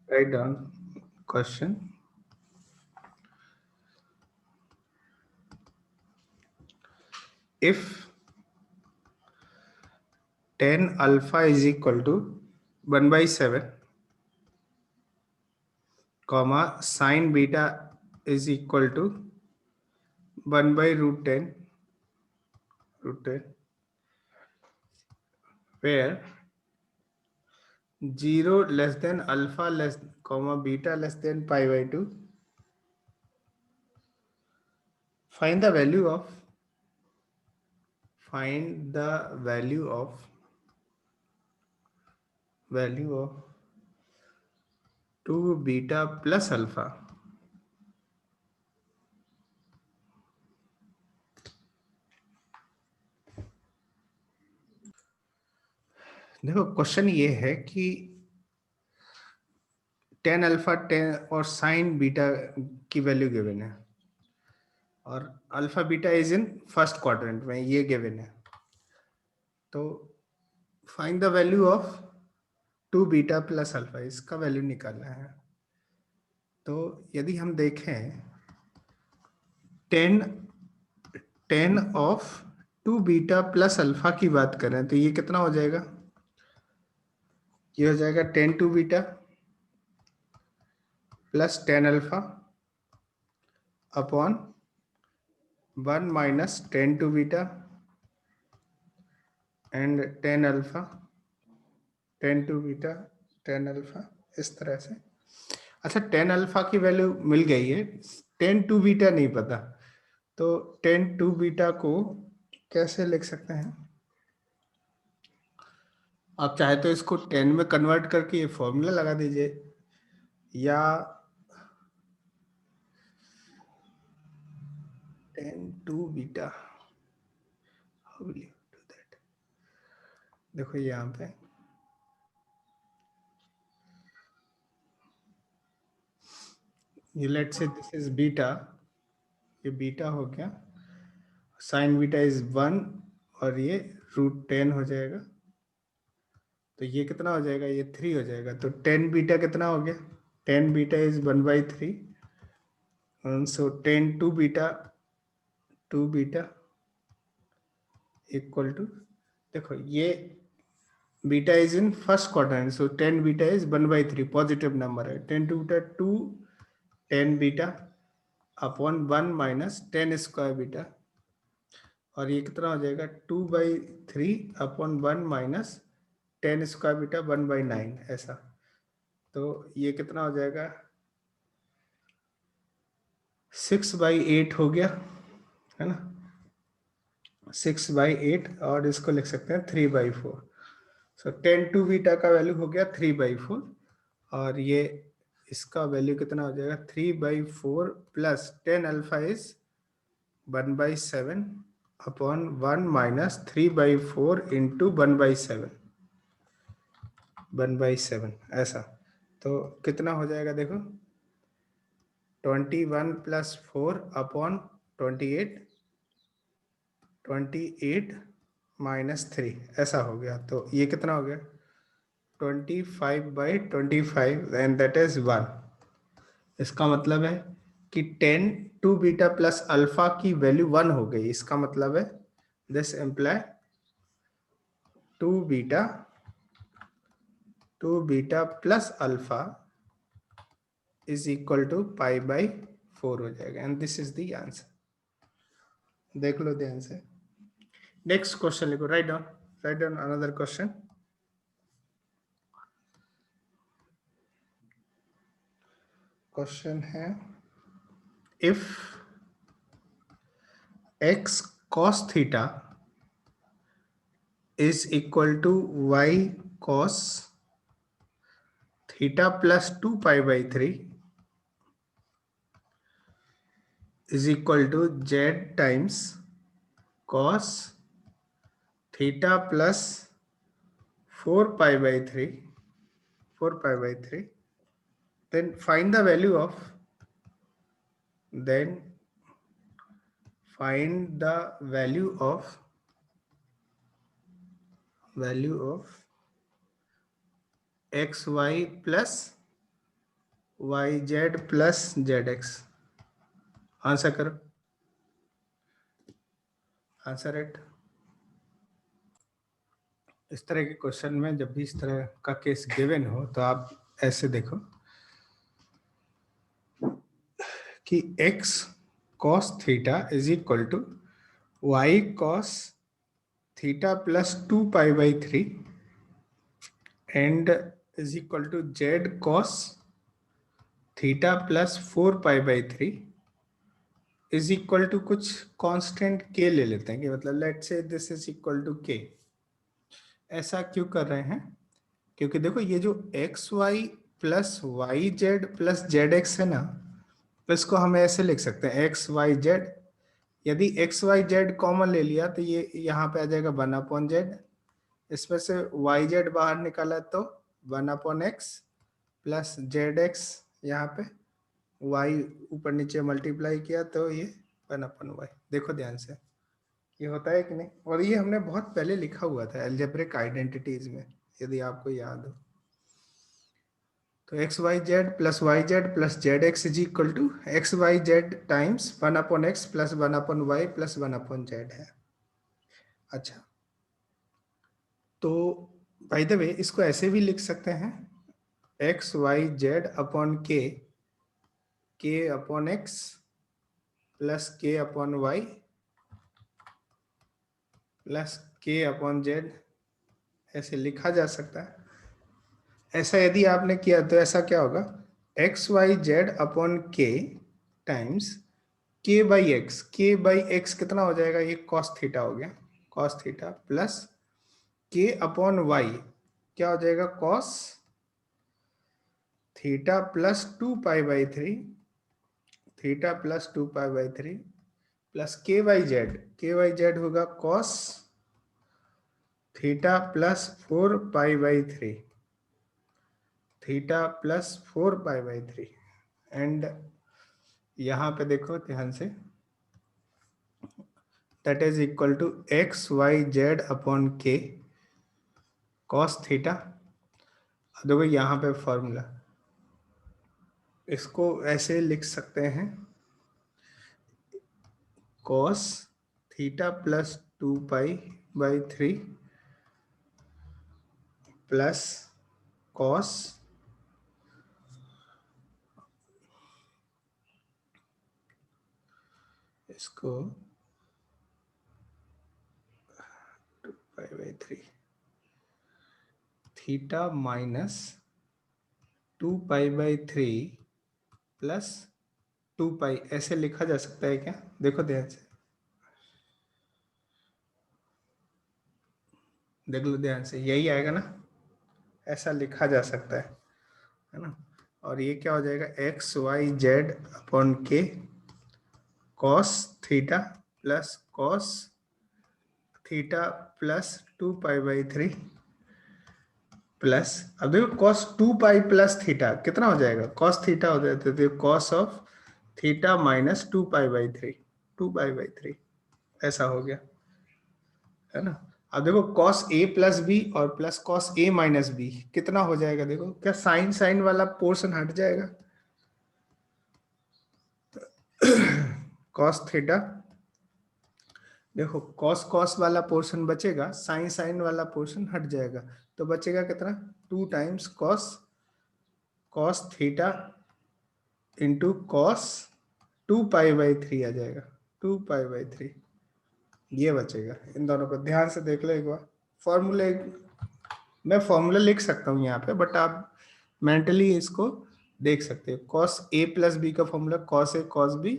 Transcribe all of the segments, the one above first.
Write down question. If tan alpha is equal to 1 by 7, comma sin beta is equal to 1 by root 10, where 0 less than alpha less comma beta less than pi by 2, find the value of 2 beta plus alpha. देखो question ये है कि tan alpha 10 और sin beta की value given है और alpha beta is in first quadrant में, ये गिवन है। तो find the value of 2 beta plus alpha, इसका वैल्यू निकालना है। तो यदि हम देखें 10 ऑफ 2 बीटा प्लस अल्फा की बात करें तो ये कितना हो जाएगा? ये हो जाएगा 10 2 beta plus 10 alpha upon 1 minus 10 2 beta and 10 alpha 10 2 beta 10 alpha, इस तरह से। अच्छा, 10 अल्फा की वैल्यू मिल गई है, 10 2 बीटा नहीं पता, तो 10 2 बीटा को कैसे लिख सकते हैं? आप चाहे तो इसको 10 में कन्वर्ट करके ये फॉर्मूला लगा दीजिए, या 10 2 beta, how will you do that? देखो यहाँ पे ये late say this is beta, ये बीटा हो गया, साइन बीटा इज 1 और ये √10 हो जाएगा, तो ये कितना हो जाएगा? ये 3 हो जाएगा। तो 10 बीटा कितना हो गया? 10 beta is 1 by 3, so 10 2 beta equal to, देखो ये beta is in first quadrant, so 10 beta is 1 by 3, positive number है। 10 2 beta 2 10 beta upon 1 minus 10 square beta, और ये कितना हो जाएगा? 2 by 3 upon 1 minus 10 square beta 1 by 9, ऐसा। तो ये कितना हो जाएगा? 6 by 8 हो गया, है ना? 6 by 8, और इसको लिख सकते हैं 3 by 4। सो 10 2 बीटा का वैल्यू हो गया 3 by 4, और ये इसका वैल्यू कितना हो जाएगा? 3 by 4 plus 10 alpha is 1 by 7 upon 1 minus 3 by 4 into 1 by 7, 1 by 7, ऐसा। तो कितना हो जाएगा? देखो 21 प्लस 4 अपॉन 28, 28 माइनस 3, ऐसा हो गया। तो ये कितना हो गया? 25 by 25 एंड दैट इज 1। इसका मतलब है कि 10 2 बीटा प्लस अल्फा की वैल्यू 1 हो गई। इसका मतलब है this imply 2 beta plus alpha is equal to pi by 4 हो जाएगा, and this is the answer. देख लो ध्यान से। नेक्स्ट क्वेश्चन लिखो, write down another question. Question है if x cos theta is equal to y cos theta plus 2 pi by 3 is equal to z times cos theta plus 4 pi by 3, then find the value of xy plus Y Z plus Z X. Answer करो, answer it. इस तरह के question में जब भी इस तरह का केस गिवन हो तो आप ऐसे देखो कि x cos theta is equal to y cos theta plus 2π/3 and is equal to z cos theta plus 4π/3 is equal to कुछ कांस्टेंट k ले लेते हैं कि मतलब let say this is equal to k। ऐसा क्यों कर रहे हैं? क्योंकि देखो ये जो X Y plus Y Z plus Z X है ना, तो इसको हम ऐसे लिख सकते हैं एक्स वाई जेड। यदि एक्स वाई जेड कॉमन ले लिया तो ये यहाँ पे आ जाएगा 1/z। इसमें से वाई जेड बाहर निकाला तो 1/x प्लस जेड एक्स, यहाँ पे वाई ऊपर नीचे मल्टीप्लाई किया तो ये 1/y। देखो ध्यान से, ये होता है कि नहीं? और ये हमने बहुत पहले लिखा हुआ था अलजेब्रिक आइडेंटिटीज में, यदि आपको याद हो। तो X Y Z plus Z X is equal to x Y Z times 1/x plus 1/y plus 1/z है। अच्छा, तो बाय द वे इसको ऐसे भी लिख सकते हैं एक्स वाई जेड अपॉन के upon x plus k upon Y plus k upon Z, ऐसे लिखा जा सकता है। ऐसा यदि आपने किया तो ऐसा क्या होगा, x Y Z upon k times k by x कितना हो जाएगा, ये कॉस थीटा हो गया, cos theta plus k upon y क्या हो जाएगा, cos theta plus 2π/3 theta plus 2π/3 plus k y z होगा cos theta plus 4π/3 theta plus 4π/3 and यहाँ पे देखो ध्यान से, that is equal to x Y Z upon के कॉस थीटा। देखो यहाँ पे फॉर्मूला, इसको ऐसे लिख सकते हैं कॉस थीटा प्लस 2π/3 प्लस कॉस इसको 2π/3 थीटा माइनस 2π/3 प्लस 2π, ऐसे लिखा जा सकता है क्या? देखो ध्यान से, देख लो ध्यान से, यही आएगा ना, ऐसा लिखा जा सकता है ना। और ये क्या हो जाएगा, एक्स वाई जेड अपॉन के कॉस थीटा प्लस 2π/3 प्लस, अब देखो cos 2π प्लस थीटा कितना हो जाएगा, cos थीटा हो जाता है cos ऑफ थीटा माइनस 2π/3 ऐसा हो गया, है ना। अब देखो cos a प्लस बी और plus cos a minus B कितना हो जाएगा, देखो क्या साइन साइन वाला पोर्शन हट जाएगा cos थीटा, देखो cos cos वाला पोर्शन बचेगा, साइन साइन वाला पोर्शन हट जाएगा, तो बचेगा कितना, 2 times cos theta into cos 2π/3 आ जाएगा, 2π/3 ये बचेगा। इन दोनों को ध्यान से देख लो एक बार, फॉर्मूले मैं फॉर्मूला लिख सकता हूँ यहाँ पे, बट आप मेंटली इसको देख सकते हो। cos a प्लस बी का formula cos a cos b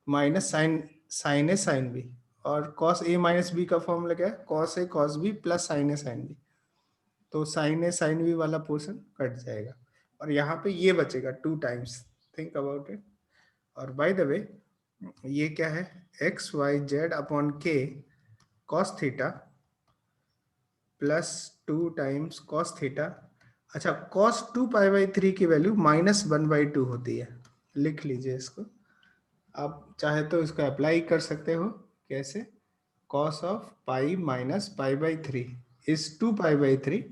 minus sine a sine b, और cos a माइनस b का फॉर्मूला क्या है, cos a cos b plus sine a sine b, तो साइन a साइन b वाला portion cut जाएगा और यहाँ पे ये बचेगा 2 टाइम्स, थिंक अबाउट इट। और बाय द वे ये क्या है, एक्स वाई जेड अपॉन के cos theta plus 2 times cos theta. अच्छा, cos 2π/3 की वैल्यू -1/2 होती है, लिख लीजिए इसको। आप चाहे तो इसको अप्लाई कर सकते हो, कैसे, cos of pi minus π/3 is 2π/3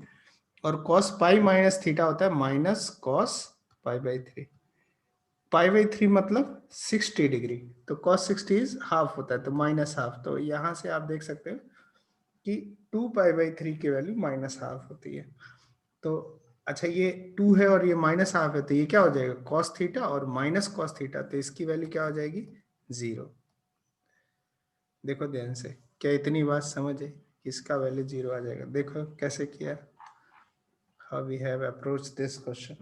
और cos पाई माइनस थीटा होता है माइनस cos π/3। π/3 मतलब 60 डिग्री, तो cos 60 इज हाफ होता है, तो माइनस हाफ। तो यहां से आप देख सकते हो कि 2π/3 की वैल्यू माइनस हाफ होती है। तो अच्छा, ये 2 है और ये माइनस हाफ है, तो ये क्या हो जाएगा, cos थीटा और माइनस cos थीटा, तो इसकी वैल्यू क्या हो जाएगी, 0। देखो ध्यान से, क्या इतनी बात समझ है, इसका वैल्यू 0 आ जाएगा। देखो कैसे किया, how we have approach this question.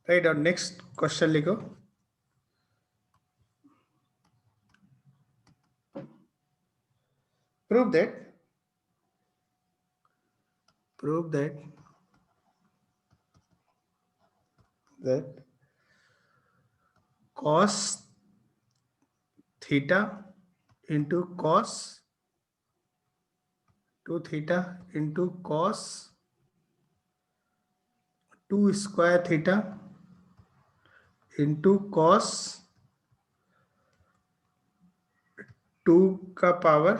Right, और नेक्स्ट क्वेश्चन लिखो। Prove that cos theta into cos 2 theta into cos 2 square theta into cos 2 का power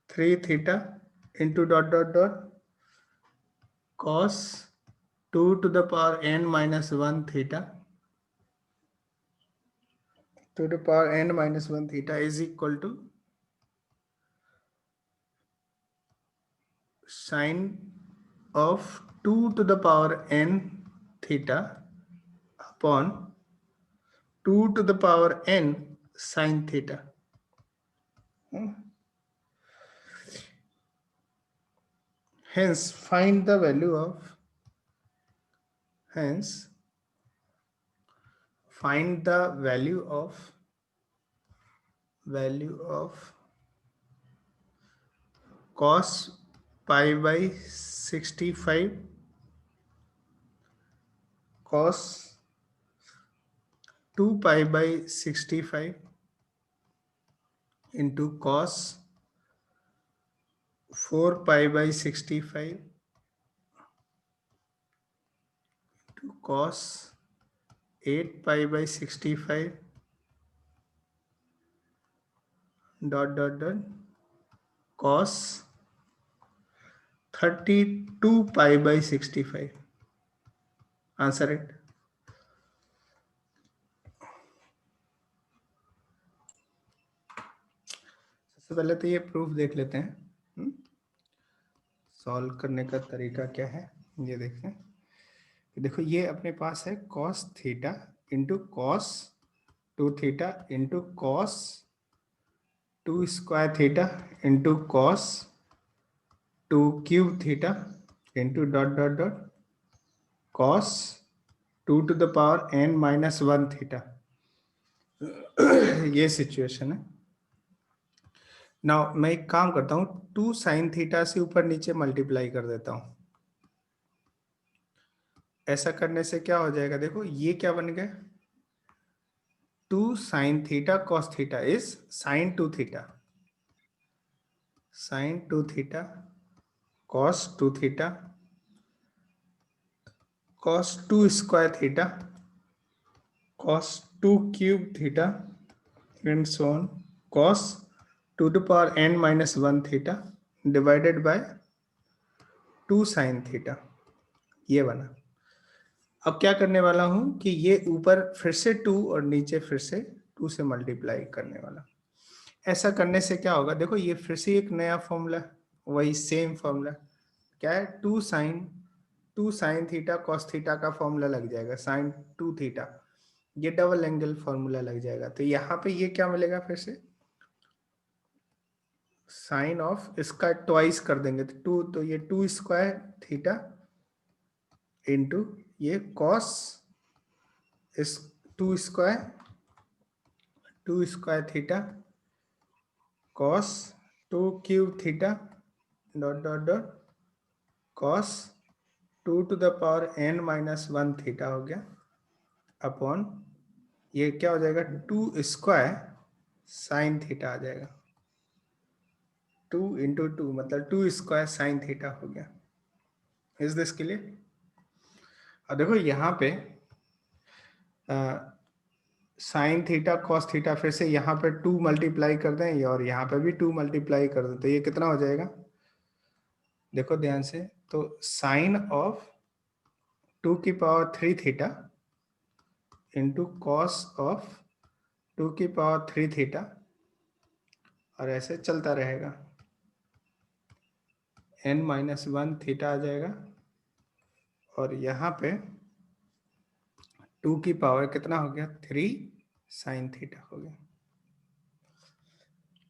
3 theta into dot dot dot cos 2 to the power n minus 1 theta to the power n minus 1 theta is equal to sine of 2 to the power n theta upon 2 to the power n sine theta. Hence find the value of cos pi by 65 cos 2 pi by 65 into cos 4 pi by 65 to cos 8 pi by 65 dot dot dot cos 32 pi by 65. Answer it. सबसे पहले तो ये proof देख लेते हैं, solve करने का तरीका क्या है ये देखें। देखो ये अपने पास है cos theta into cos 2 theta into cos 2 square theta into cos 2 cube theta into dot dot dot cos 2 to the power n minus 1 theta. ये सिचुएशन है। नाउ मैं एक काम करता हूँ, 2 साइन थीटा से ऊपर नीचे मल्टीप्लाई कर देता हूँ। ऐसा करने से क्या हो जाएगा, देखो ये क्या बन गया, 2 sine theta cos theta is sine 2 theta, sine 2 theta cos 2 theta cos 2 square theta cos 2 cube theta and so on cos 2 to power n minus 1 theta divided by 2 sin theta। ये बना। अब क्या करने वाला हूं कि ये ऊपर फिर से 2 और नीचे फिर से 2 से मल्टीप्लाई करने वाला। ऐसा करने से क्या होगा, देखो ये फिर से एक नया फॉर्मूला, वही सेम फॉर्मूला क्या है, 2 साइन थीटा कॉस थीटा का फॉर्मूला लग जाएगा, साइन 2 थीटा, ये डबल एंगल फॉर्मूला लग जाएगा। तो यहाँ पे ये क्या मिलेगा, फिर से साइन ऑफ इसका ट्वाइस कर देंगे तो 2, तो ये 2 स्क्वायर थीटा इंटू ये कॉस इस 2 square theta cos 2 cube theta dot dot dot cos 2 to the power n minus 1 theta हो गया अपॉन ये क्या हो जाएगा, 2 स्क्वायर साइन थीटा आ जाएगा, 2 इंटू 2 मतलब 2 स्क्वायर साइन थीटा हो गया। Is this clear? अब देखो यहाँ पे साइन थीटा कॉस थीटा, फिर से यहाँ पे 2 मल्टीप्लाई कर दें और यहाँ पे भी 2 मल्टीप्लाई कर दें, तो ये कितना हो जाएगा, देखो ध्यान से, तो साइन ऑफ 2 की power 3 theta into cos of 2 की पावर 3 थीटा, और ऐसे चलता रहेगा, n-1 थीटा आ जाएगा, और यहाँ पे 2 की पावर कितना हो गया, 3 साइन थीटा हो गया।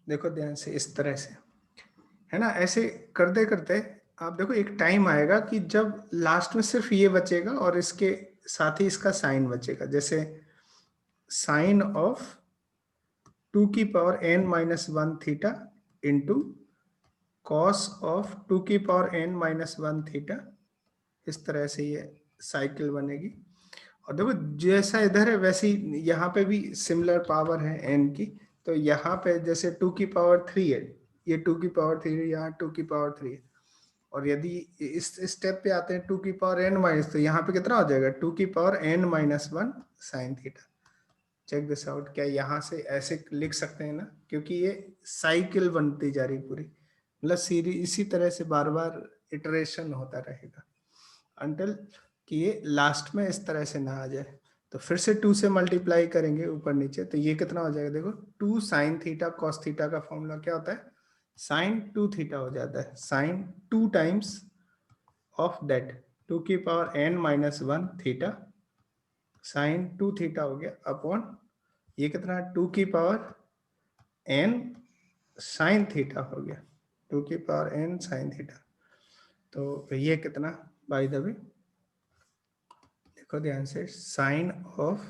देखो ध्यान से, इस तरह से है ना। ऐसे करते करते आप देखो एक टाइम आएगा कि जब लास्ट में सिर्फ ये बचेगा और इसके साथ ही इसका साइन बचेगा। जैसे साइन ऑफ 2 की power n-1 theta into cos of 2 की पावर n-1 थीटा, इस तरह से ये साइकिल बनेगी। और देखो जैसा इधर है वैसे ही यहाँ पे भी सिमिलर पावर है n की, तो यहाँ पे जैसे 2 की पावर 3 है, ये 2 की पावर 3 है, यहाँ 2 की पावर 3 है। और यदि इस स्टेप पे आते हैं 2 की पावर n-, तो यहाँ पे कितना हो जाएगा, 2 की power n-1 sine theta. Check this out, क्या यहाँ से ऐसे लिख सकते हैं ना, क्योंकि ये साइकिल बनती जा रही पूरी, मतलब सीरीज इसी तरह से बार बार इटरेशन होता रहेगा अंटिल कि ये लास्ट में इस तरह से ना आ जाए। तो फिर से 2 से मल्टीप्लाई करेंगे ऊपर नीचे, तो ये कितना हो जाएगा, देखो 2 साइन थीटा कॉस थीटा का फॉर्मूला क्या होता है, साइन 2 थीटा हो जाता है, साइन 2 टाइम्स ऑफ दैट 2 की power n-1 theta, sine 2 theta हो गया अपॉन ये कितना, 2 की पावर n साइन थीटा हो गया, 2 की पावर n साइन थीटा। तो ये कितना, बाय द वे देखो ध्यान से, साइन ऑफ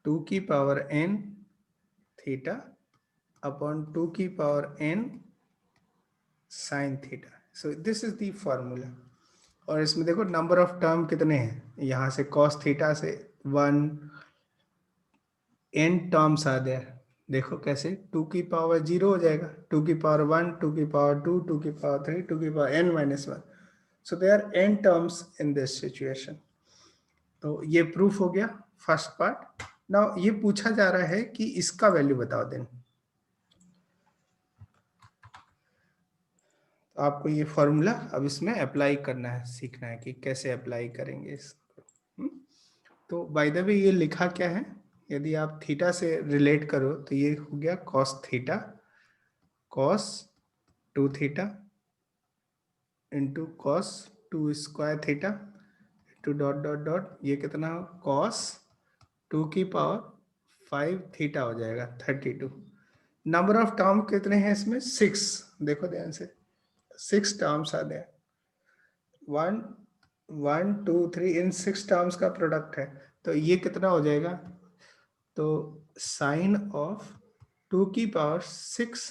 2 की पावर n थीटा अपॉन 2 की power n sine theta. So this is the formula. और इसमें देखो नंबर ऑफ टर्म कितने हैं, यहाँ से कॉस थीटा से 1, n टर्म्स आ देयर। देखो कैसे, 2 की पावर 0 हो जाएगा, 2 की पावर 1, 2 की पावर 2, 2 की पावर 3, 2 की power n-1। So they are n terms in this situation. तो ये प्रूफ हो गया फर्स्ट पार्ट। नाउ ये पूछा जा रहा है कि इसका वैल्यू बताओ देन। तो आपको ये फॉर्मूला अब इसमें अप्लाई करना है, सीखना है कि कैसे अप्लाई करेंगे इसको। तो बाय द वे ये लिखा क्या है, यदि आप थीटा से रिलेट करो तो ये हो गया cos theta, cos 2 theta into cos 2 square theta into dot dot dot, ये कितना हो, कॉस 2 की पावर 5 थीटा हो जाएगा 32। नंबर ऑफ टर्म कितने हैं इसमें, 6। देखो ध्यान से, 6 टर्म्स आ गए, 1 1 2 3, इन 6 टर्म्स का प्रोडक्ट है। तो ये कितना हो जाएगा, तो साइन ऑफ 2 की power 6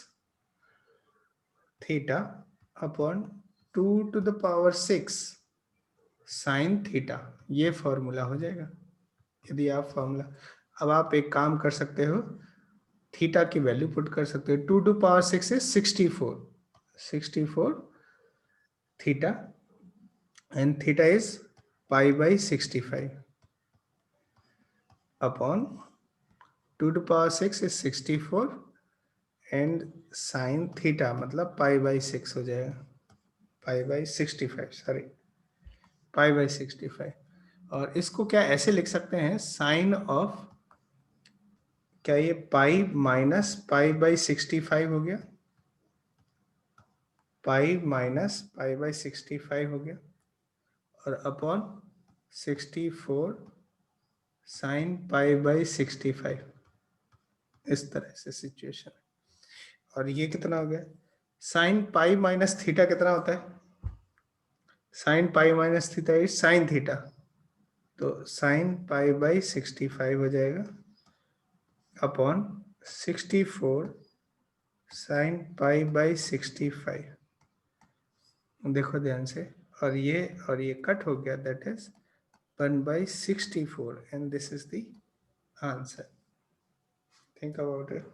theta upon 2 to the power 6 sine theta, ये फॉर्मूला हो जाएगा। यदि आप फॉर्मूला, अब आप एक काम कर सकते हो, थीटा की वैल्यू पुट कर सकते हो, 2 to power 6 is 64 theta, and theta is pi by 65 upon 2 to power 6 is 64 and sine theta मतलब पाई बाई 6 हो जाएगा, pi by 65, sorry pi by 65। और इसको क्या ऐसे लिख सकते हैं, साइन ऑफ, क्या ये पाई माइनस पाई बाई 65 हो गया, पाई माइनस पाई बाई 65 हो गया, और अपॉन 64 साइन पाई बाई 65, इस तरह से सिचुएशन। और ये कितना हो गया, साइन पाई माइनस थीटा कितना होता है, sine pi minus theta is sine theta, तो साइन पाई बाई 65 हो जाएगा अपॉन 64 साइन पाई बाई 65। देखो ध्यान से, और ये कट हो गया, that is 1/64, and this is the answer. Think about it.